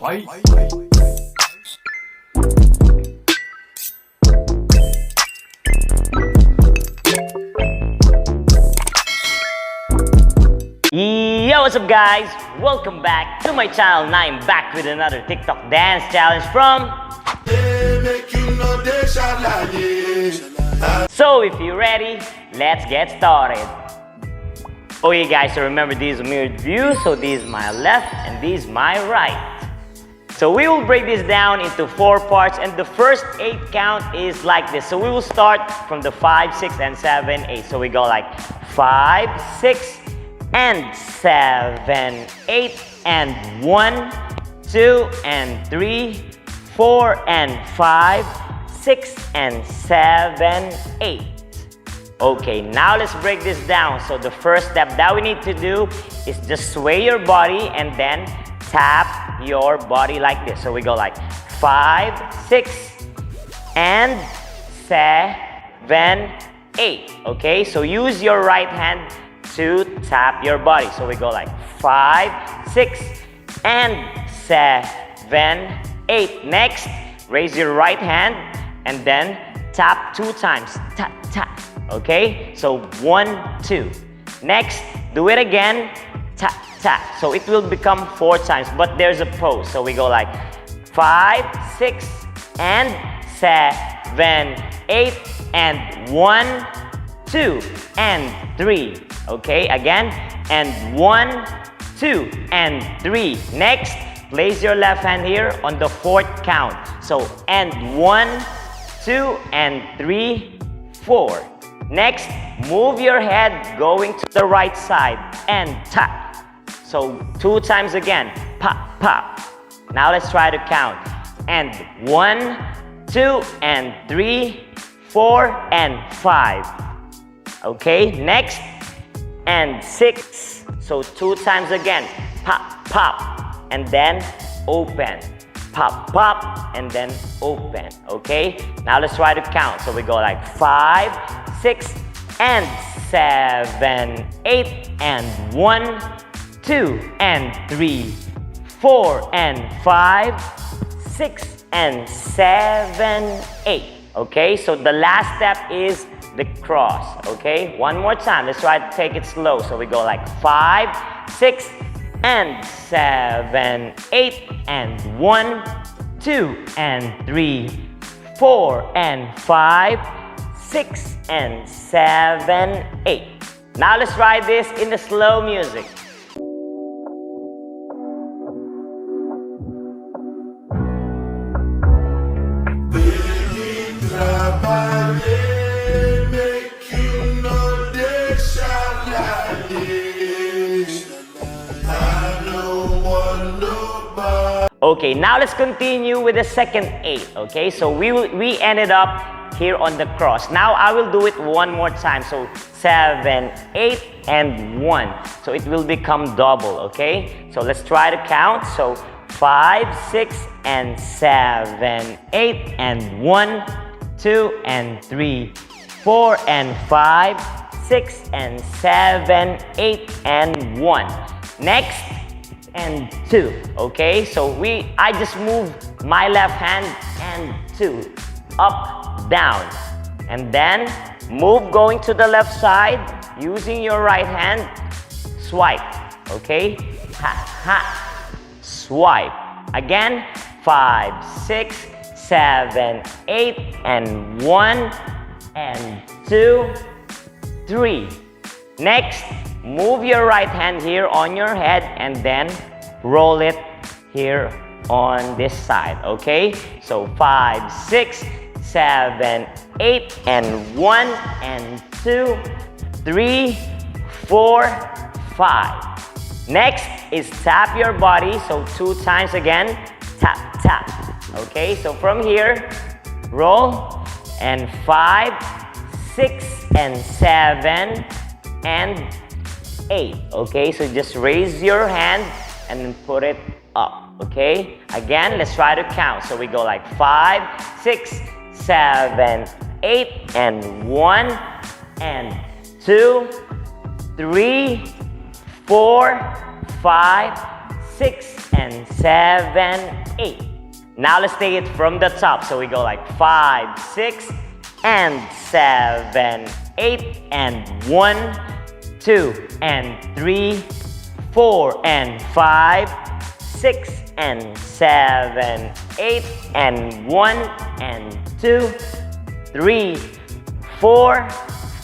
Fight. Yo, what's up guys? Welcome back to my channel. Now I'm back with another TikTok dance challenge from... So if you're ready, let's get started. Okay guys, so remember this is a mirrored view. So this is my left and this is my right. So we will break this down into 4 parts, and the first 8 count is like this. So we will start from the 5, 6, and 7, 8. So we go like 5, 6, and 7, 8, and 1, 2, and 3, 4, and 5, 6, and 7, 8. Okay, now let's break this down. So the first step that we need to do is just sway your body and then tap your body like this. So we go like 5, 6, and 7, 8. Okay, so use your right hand to tap your body. So we go like 5, 6, and 7, 8. Next, raise your right hand and then tap 2 times. Tap, tap. Okay, so 1, 2. Next, do it again. Tap, tap. So it will become 4 times, but there's a pause. So we go like 5, 6, and 7, 8, and 1, 2, and 3. Okay, again, and 1, 2, and 3. Next, place your left hand here on the 4th count. So, and 1, 2, and 3, 4. Next, move your head going to the right side and tap. So 2 times again, pop, pop. Now let's try to count. And 1, 2, and 3, 4, and 5. Okay, next, and 6. So 2 times again, pop, pop, and then open. Pop, pop, and then open. Okay, now let's try to count. So we go like 5, 6, and 7, 8, and 1, 2, and 3, 4, and 5, 6, and 7, 8. Okay, so the last step is the cross. Okay, one more time. Let's try to take it slow. So we go like 5, 6, and 7, 8, and 1, 2, and 3, 4, and 5, 6, and 7, 8. Now let's try this in the slow music. Okay, now let's continue with the second 8. Okay, so we ended up here on the cross. Now I will do it one more time. So 7, 8, and 1. So it will become double. Okay, so let's try to count. So 5, 6, and 7, 8, and 1, 2, and 3, 4, and 5, 6, and 7, 8, and 1. Next, and 2. Okay, so I just move my left hand and 2 up, down, and then move going to the left side using your right hand. Swipe. Okay, ha ha, swipe again. 5, 6, 7, 8, and 1, and 2, 3. Next, move your right hand here on your head and then roll it here on this side. Okay, so 5, 6, 7, 8, and 1, and 2, 3, 4, 5. Next is tap your body. So 2 times again, tap, tap. Okay, so from here, roll, and 5, 6, and 7, and 8. Okay, so just raise your hand and then put it up. Okay, again, let's try to count. So we go like 5, 6, 7, 8, and 1, and 2, 3, 4, 5, 6, and 7, 8. Now let's take it from the top. So we go like 5, 6, and 7, 8, and 1, 2, and 3, 4, and 5, 6, and 7, 8, and 1, and 2, 3, 4,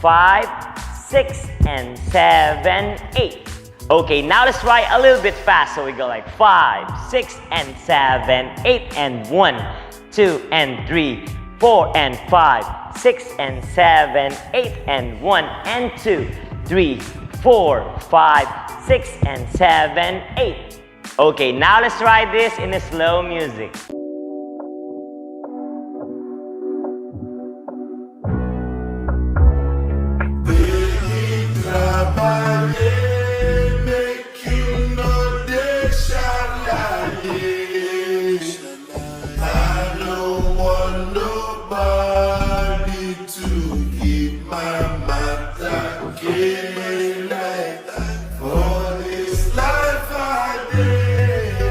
5, 6, and 7, 8. Okay, now let's try a little bit fast. So we go like 5, 6, and 7, 8, and 1, 2, and 3, 4, and 5, 6, and 7, 8, and 1, and 2, 3, 4, 5, 6, and 7, 8. Okay, now let's try this in a slow music.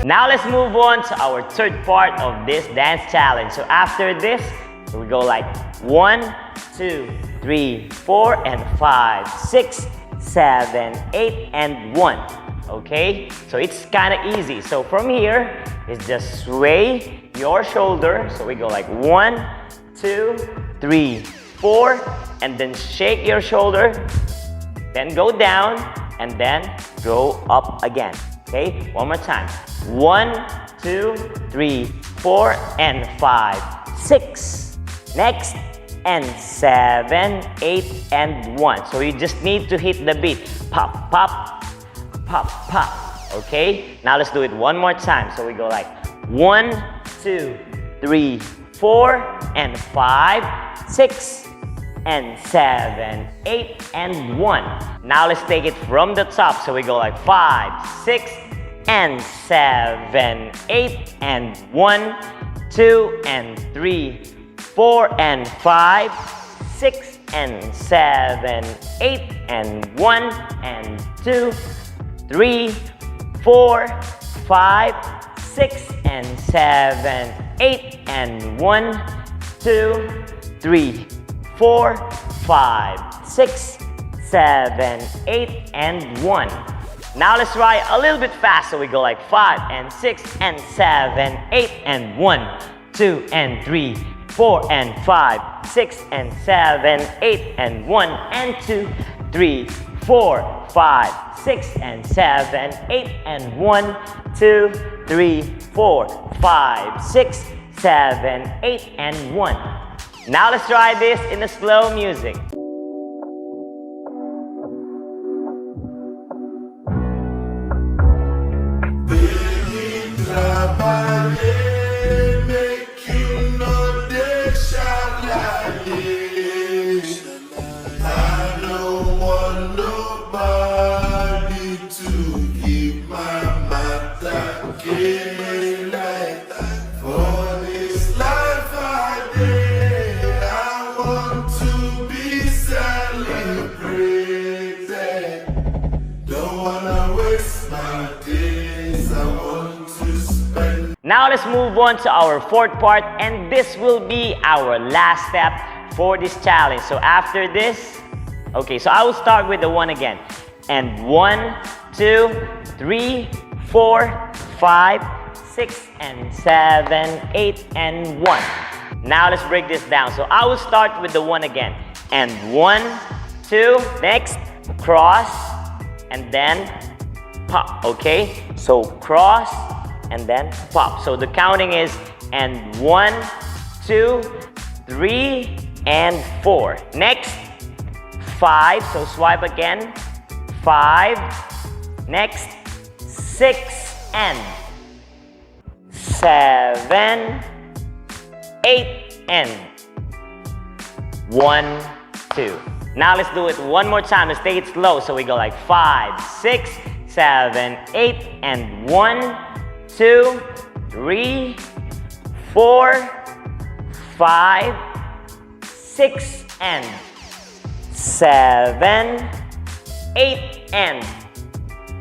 Now let's move on to our third part of this dance challenge. So after this, we go like 1, 2, 3, 4, and 5, 6, 7, 8, and 1. Okay? So it's kind of easy. So from here, is just sway your shoulder. So we go like 1, 2, 3, 4, and then shake your shoulder. Then go down, and then go up again. Okay? One more time. 1, 2, 3, 4, and 5, 6. Next, and 7, 8, and 1. So you just need to hit the beat. Pop, pop, pop, pop. Okay? Now let's do it one more time. So we go like 1, 2, 3, 4, and 5, 6, and 7, 8, and 1. Now let's take it from the top. So we go like 5, 6, and 7, 8, and 1, 2, and 3, 4, and 5, 6, and 7, 8, and 1, and 2, 3, 4, 5, 6, and 7, 8, and 1, 2, 3, 4, 5, 6, 7, 8, and 1. Now let's try a little bit fast. So we go like 5, and 6, and 7, 8, and 1, 2, and 3, 4, and 5, 6, and 7, 8, and 1, and 2, 3, 4, 5, 6, and 7, 8, and 1, 2, 3, 4, 5, 6, 7, 8, and 1. Now let's try this in the slow music. Now let's move on to our fourth part, and this will be our last step for this challenge. So after this, okay, so I will start with the 1 again. And 1, 2, 3, 4, 5, 6, and 7, 8, and 1. Now let's break this down. So I will start with the 1 again. And 1, 2, next, cross, and then pop, okay? So cross, and then pop. So the counting is and 1, 2, 3, and 4. Next, 5. So swipe again. 5. Next, 6 and 7, 8 and 1, 2. Now let's do it one more time. Let's take it slow. So we go like 5, 6, 7, 8, and 1, 2, 3, 4, 5, 6, and 7, 8, and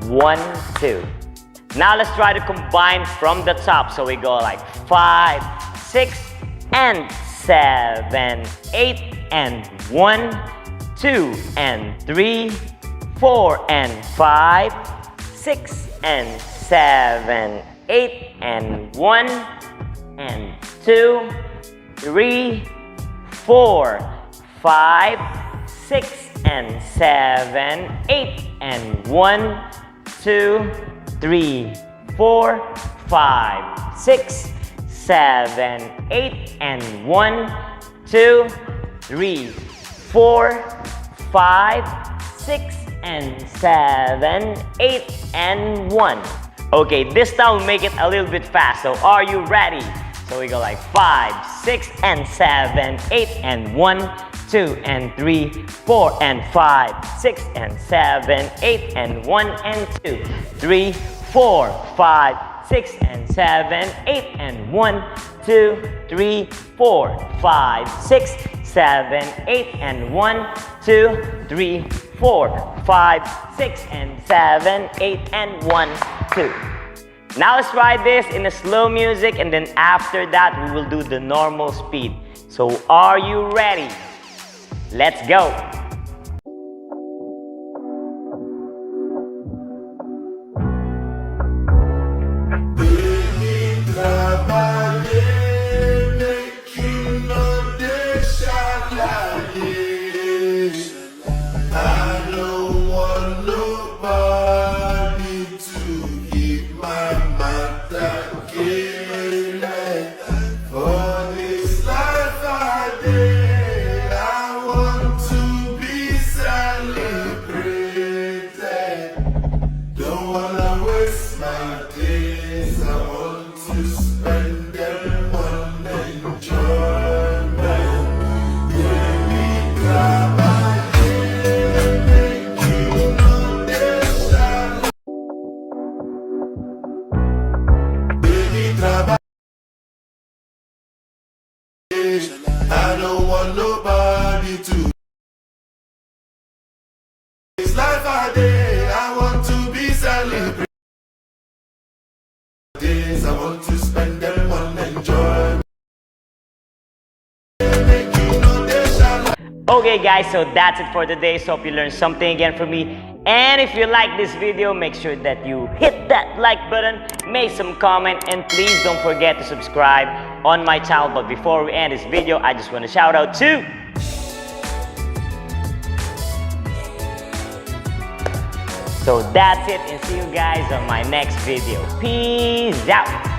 1, 2. Now let's try to combine from the top. So we go like 5, 6, and 7, 8, and 1, 2, and 3, 4, and 5, 6, and 7, 8, and 1, and 2, 3, 4, 5, 6, and 7, 8, and 1, 2, 3, 4, 5, 6, 7, 8, and 1, 2, 3, 4, 5, 6, and 7, 8, and 1. Okay, this time we'll make it a little bit fast. So are you ready? So we go like 5, 6, and 7, 8, and 1, 2, and 3, 4, and 5, 6, and 7, 8, and 1, and 2, 3, 4, 5, 6, and 7, 8, and 1, 2, 3, 4, 5, 6, 7, 8, and 1, 2, 3, 4, 5, 6, and 7, 8, and 1, 2. Now let's try this in a slow music, and then after that we will do the normal speed. So are you ready? Let's go! I don't want nobody to. It's life a day. I want to be celebrated. Days I want to spend them on enjoy. Okay guys, so that's it for today. So hope you learned something again from me. And if you like this video, make sure that you hit that like button, make some comment, and please don't forget to subscribe on my channel. But before we end this video, I just want to shout out to So that's it, and see you guys on my next video. Peace out!